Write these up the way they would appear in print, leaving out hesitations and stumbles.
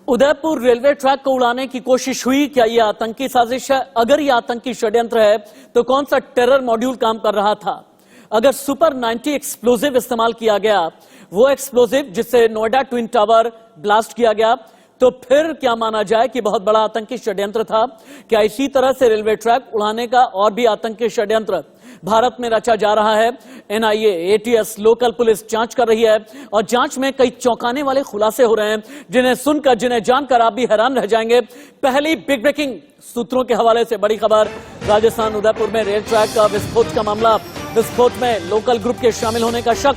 Udaipur railway track को उड़ाने की कोशिश हुई। क्या यह आतंकी साजिश है? अगर यह आतंकी षड्यंत्र है तो कौन सा टेरर मॉड्यूल काम कर रहा था? अगर सुपर 90 एक्सप्लोजिव इस्तेमाल किया गया, वो एक्सप्लोजिव जिससे नोएडा ट्विन टावर ब्लास्ट किया गया, तो फिर क्या माना जाए कि बहुत बड़ा आतंकी षड्यंत्र था? क्या इसी तरह से रेलवे ट्रैक उड़ाने का और भी आतंकी षड्यंत्र भारत में रचा जा रहा है? एनआईए, एटीएस, लोकल पुलिस जांच कर रही है और जांच में कई चौंकाने वाले खुलासे हो रहे हैं, जिन्हें सुनकर, जिन्हें जानकर आप भी हैरान रह जाएंगे। पहली बिग ब्रेकिंग सूत्रों के हवाले से बड़ी खबर। राजस्थान उदयपुर में रेल ट्रैक का विस्फोट का मामला। विस्फोट में लोकल ग्रुप के शामिल होने का शक।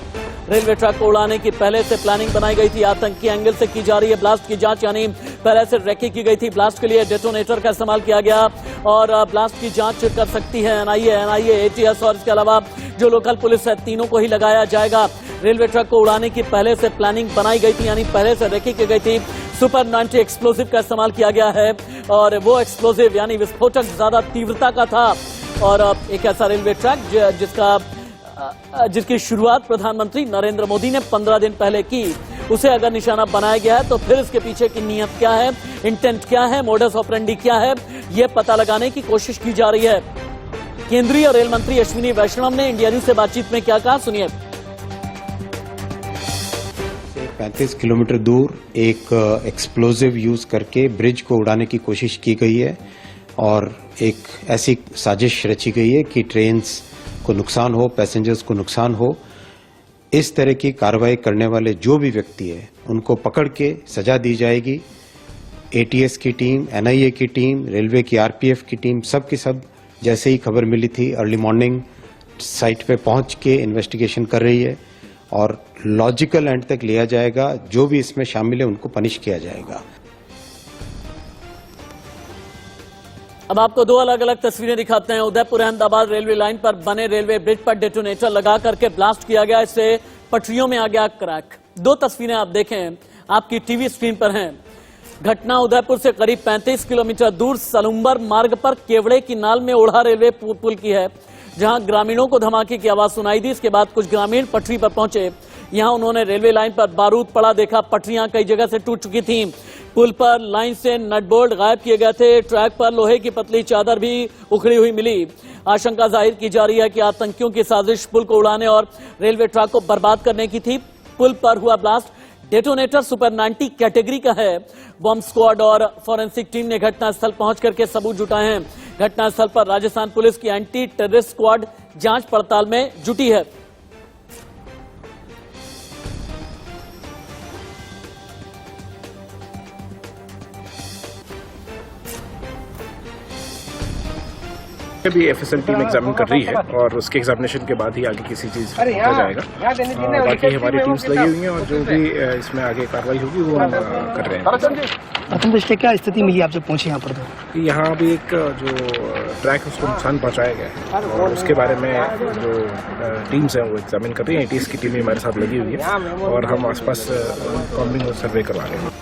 रेलवे ट्रैक को उड़ाने की पहले से प्लानिंग बनाई गई थी। आतंकी एंगल से की जा रही है ब्लास्ट की जांच, यानी पहले से रेकी की गई थी। ब्लास्ट के लिए डेटोनेटर का इस्तेमाल किया गया और ब्लास्ट की जांच कर सकती है एनआईए, एटीएस और इसके अलावा जो लोकल पुलिस है, तीनों को ही लगाया जाएगा। रेलवे ट्रैक को उड़ाने की पहले से प्लानिंग बनाई गई थी, यानी पहले से रेकी की गई थी। सुपर 90 एक्सप्लोजिव का इस्तेमाल किया गया है और वो एक्सप्लोजिव यानी विस्फोटक ज्यादा तीव्रता का था। और एक ऐसा रेलवे ट्रैक जिसकी शुरुआत प्रधानमंत्री नरेंद्र मोदी ने 15 दिन पहले की, उसे अगर निशाना बनाया गया है तो फिर इसके पीछे की नीयत क्या है, इंटेंट क्या है, मोडस ऑपरेंडी क्या है, यह पता लगाने की कोशिश की जा रही है। केंद्रीय रेल मंत्री अश्विनी वैष्णव ने इंडिया न्यूज से बातचीत में क्या कहा, सुनिए। 35 किलोमीटर दूर एक एक्सप्लोजिव यूज करके ब्रिज को उड़ाने की कोशिश की गई है और एक ऐसी साजिश रची गई है कि ट्रेन्स को नुकसान हो, पैसेंजर्स को नुकसान हो। इस तरह की कार्रवाई करने वाले जो भी व्यक्ति है उनको पकड़ के सजा दी जाएगी। एटीएस की टीम, एनआईए की टीम, रेलवे की आरपीएफ की टीम, सब की सब जैसे ही खबर मिली थी अर्ली मॉर्निंग साइट पे पहुंच के इन्वेस्टिगेशन कर रही है और लॉजिकल एंड तक लिया जाएगा। जो भी इसमें शामिल है उनको पनिश किया जाएगा। अब आपको दो अलग अलग तस्वीरें दिखाते हैं। उदयपुर अहमदाबाद रेलवे लाइन पर बने रेलवे ब्रिज पर डेटोनेटर लगा करके ब्लास्ट किया गया, इससे पटरियों में आ गया क्रैक। दो तस्वीरें आप देखें, आपकी टीवी स्क्रीन पर हैं। घटना उदयपुर से करीब 35 किलोमीटर दूर सलुम्बर मार्ग पर केवड़े की नाल में ओढ़ा रेलवे पुल की है, जहां ग्रामीणों को धमाके की आवाज सुनाई दी। इसके बाद कुछ ग्रामीण पटरी पर पहुंचे। यहां उन्होंने रेलवे लाइन पर बारूद पड़ा देखा। पटरियां कई जगह से टूट चुकी थीं। पुल पर लाइन से नट बोल्ट गायब किए गए थे। ट्रैक पर लोहे की पतली चादर भी उखड़ी हुई मिली। आशंका जाहिर की जा रही है कि आतंकियों की साजिश पुल को उड़ाने और रेलवे ट्रैक को बर्बाद करने की थी। पुल पर हुआ ब्लास्ट डेटोनेटर सुपर 90 कैटेगरी का है। बॉम्ब स्क्वाड और फॉरेंसिक टीम ने घटनास्थल पहुंच करके सबूत जुटाए हैं। घटनास्थल पर राजस्थान पुलिस की एंटी टेररिस्ट स्क्वाड जांच पड़ताल में जुटी है। अभी एफएसएल टीम एग्जामिन कर रही है और उसके एग्जामिनेशन के बाद ही आगे किसी चीज का जाएगा। बाकी हमारी टीम्स लगी हुई हैं और जो भी इसमें आगे कार्रवाई होगी वो हम कर रहे हैं। प्रथम दृष्टया क्या स्थिति मिली आप जब पहुंचे यहाँ पर? तो यहाँ भी एक जो ट्रैक उसको नुकसान पहुंचाया गया है और उसके बारे में जो टीम्स हैं वो एग्जामिन कर रही है। एटीएस की टीम भी हमारे साथ लगी हुई है और हम आसपास कॉम्बिंग और सर्वे करवा रहे हैं।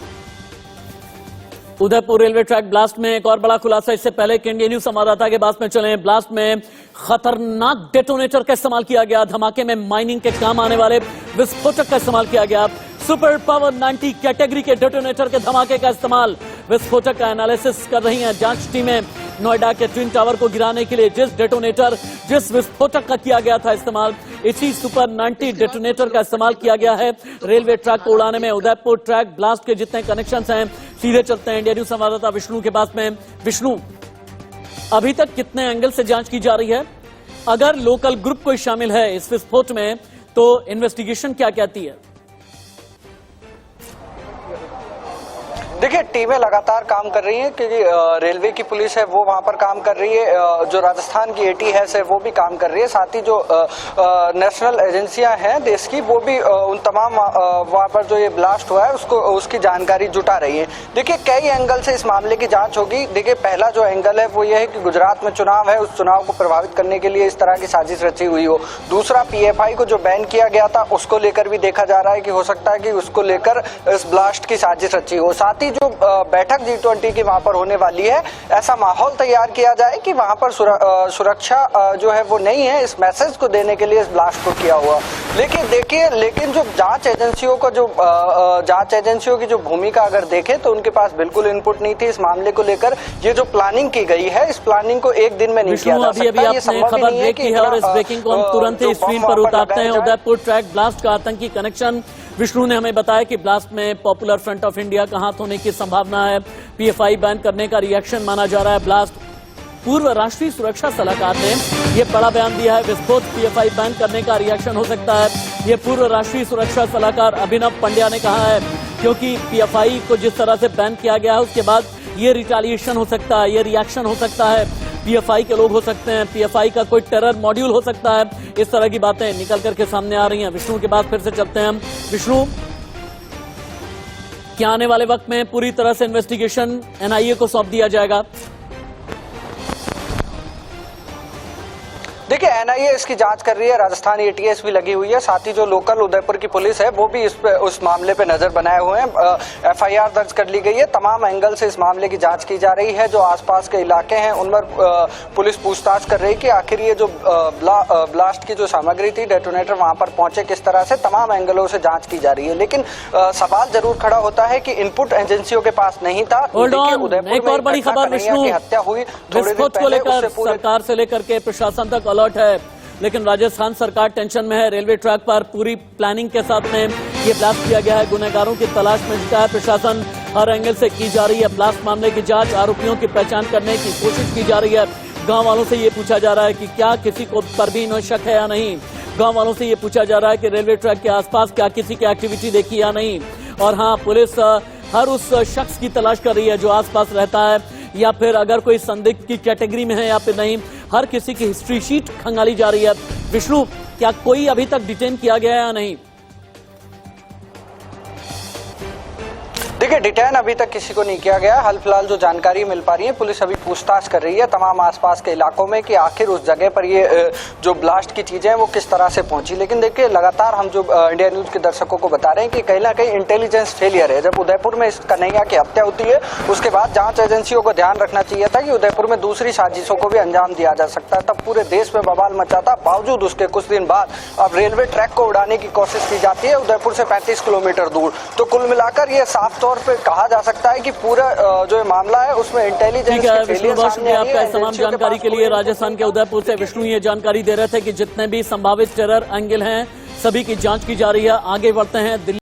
उदयपुर रेलवे ट्रैक ब्लास्ट में एक और बड़ा खुलासा। इससे पहले कि इंडिया न्यूज संवाददाता के पास में चले, ब्लास्ट में खतरनाक डेटोनेटर का इस्तेमाल किया गया। धमाके में माइनिंग के काम आने वाले विस्फोटक का इस्तेमाल किया गया। सुपर पावर 90 कैटेगरी के डेटोनेटर के धमाके का इस्तेमाल। विस्फोटक का एनालिसिस कर रही हैं जांच टीमें। नोएडा के ट्विन टावर को गिराने के लिए जिस विस्फोटक का किया गया था इस्तेमाल, इसी सुपर 90 डेटोनेटर का इस्तेमाल किया गया है रेलवे ट्रैक को उड़ाने में। उदयपुर ट्रैक ब्लास्ट के जितने कनेक्शंस हैं, सीधे चलते हैं इंडिया न्यूज संवाददाता विष्णु के पास में। विष्णु, अभी तक कितने एंगल से जांच की जा रही है? अगर लोकल ग्रुप कोई शामिल है इस विस्फोट में तो इन्वेस्टिगेशन क्या कहती है? देखिए, टीमें लगातार काम कर रही हैं क्योंकि रेलवे की पुलिस है वो वहां पर काम कर रही है, जो राजस्थान की एटीएस है वो भी काम कर रही है, साथ ही जो नेशनल एजेंसियां हैं देश की वो भी उन तमाम वहां पर जो ये ब्लास्ट हुआ है उसकी जानकारी जुटा रही है। देखिए, कई एंगल से इस मामले की जांच होगी। देखिए, पहला जो एंगल है वो ये है कि गुजरात में चुनाव है, उस चुनाव को प्रभावित करने के लिए इस तरह की साजिश रची हुई हो। दूसरा, पीएफआई को जो बैन किया गया था उसको लेकर भी देखा जा रहा है कि हो सकता है कि उसको लेकर इस ब्लास्ट की साजिश रची हो। साथ ही की जो बैठक G20 की वहां पर होने वाली है, ऐसा माहौल तैयार किया जाए कि वहां पर सुरक्षा जो है वो नहीं है, इस मैसेज को देने के लिए इस ब्लास्ट को किया हुआ। लेकिन जो जांच एजेंसियों की जो भूमिका अगर देखें तो उनके पास बिल्कुल इनपुट नहीं थी इस मामले को लेकर। ये जो प्लानिंग की गई है, इस प्लानिंग को एक दिन में नहीं किया जा सकता। अभी आपने खबर ब्रेक की है और इस ब्रेकिंग को हम तुरंत ही स्क्रीन पर उतारते हैं। उदयपुर ट्रैक ब्लास्ट का आतंकी कनेक्शन विष्णु ने हमें बताया कि ब्लास्ट में पॉपुलर फ्रंट ऑफ इंडिया का हाथ होने की संभावना है। PFI बैन करने का रिएक्शन माना जा रहा है ब्लास्ट। पूर्व राष्ट्रीय सुरक्षा सलाहकार ने यह बड़ा बयान दिया है। विस्फोट PFI बैन करने का रिएक्शन हो सकता है, ये पूर्व राष्ट्रीय सुरक्षा सलाहकार अभिनव पंड्या ने कहा है, क्योंकि PFI को जिस तरह से बैन किया गया है उसके बाद ये रिटेलिएशन हो सकता है, ये रिएक्शन हो सकता है। PFI के लोग हो सकते हैं, PFI का कोई टेरर मॉड्यूल हो सकता है। इस तरह की बातें निकल करके सामने आ रही हैं। विष्णु के बाद फिर से चलते हैं हम। विष्णु, क्या आने वाले वक्त में पूरी तरह से इन्वेस्टिगेशन NIA को सौंप दिया जाएगा? देखिए, NIA इसकी जांच कर रही है, राजस्थान ATS भी लगी हुई है, साथ ही जो लोकल उदयपुर की पुलिस है वो भी उस मामले पे नजर बनाए हुए हैं। FIR दर्ज कर ली गई है, तमाम एंगल से इस मामले की जांच की जा रही है। जो आसपास के इलाके हैं उनमें पुलिस पूछताछ कर रही है कि आखिर ये जो ब्लास्ट की जो सामग्री थी, डेटोनेटर वहां पर पहुंचे किस तरह से, तमाम एंगलों से जांच की जा रही है। लेकिन सवाल जरूर खड़ा होता है कि इनपुट एजेंसियों के पास नहीं था। एक और बड़ी खबर विष्णु, हत्या हुई विस्फोट को लेकर सरकार से लेकर के प्रशासन तक अलर्ट है, लेकिन राजस्थान सरकार टेंशन में है। रेलवे ट्रैक पर पूरी प्लानिंग के साथ में ये ब्लास्ट किया गया है। गुनहगारों की तलाश में जुटा है प्रशासन, हर एंगल से की जा रही है ब्लास्ट मामले की जांच, आरोपियों की पहचान करने की कोशिश की जा रही है। गांव वालों से ये पूछा जा रहा है कि क्या किसी को पर भी इन्हें शक है या नहीं। गांव वालों से ये पूछा जा रहा है कि रेलवे ट्रैक के आसपास क्या किसी की एक्टिविटी देखी या नहीं। और हाँ, पुलिस हर उस शख्स की तलाश कर रही है जो आसपास रहता है, या फिर अगर कोई संदिग्ध की कैटेगरी में है या फिर नहीं। हर किसी की हिस्ट्री शीट खंगाली जा रही है। विष्णु, क्या कोई अभी तक डिटेन किया गया है या नहीं? देखिए, डिटेन अभी तक किसी को नहीं किया गया। हाल फिलहाल जो जानकारी मिल पा रही है, पुलिस अभी पूछताछ कर रही है तमाम आसपास के इलाकों में कि आखिर उस जगह पर ये जो ब्लास्ट की चीजें हैं वो किस तरह से पहुंची। लेकिन देखिए, लगातार हम जो इंडिया न्यूज के दर्शकों को बता रहे हैं कि कहीं ना कहीं इंटेलिजेंस फेलियर है। जब उदयपुर में इस कन्हैया की हत्या होती है, उसके बाद जांच एजेंसियों को ध्यान रखना चाहिए था कि उदयपुर में दूसरी साजिशों को भी अंजाम दिया जा सकता है। तब पूरे देश में बवाल मचा था। बावजूद उसके कुछ दिन बाद अब रेलवे ट्रैक को उड़ाने की कोशिश की जाती है उदयपुर से 35 किलोमीटर दूर। तो कुल मिलाकर ये साफ तौर पर कहा जा सकता है कि पूरा जो मामला है उसमें इंटेलिजेंस के फेलियर सामने आई है। आपका तमाम जानकारी के लिए राजस्थान के उदयपुर से विष्णु ये जानकारी दे रहे थे कि जितने भी संभावित टेरर एंगल हैं सभी की जांच की जा रही है। आगे बढ़ते हैं दिल्ली।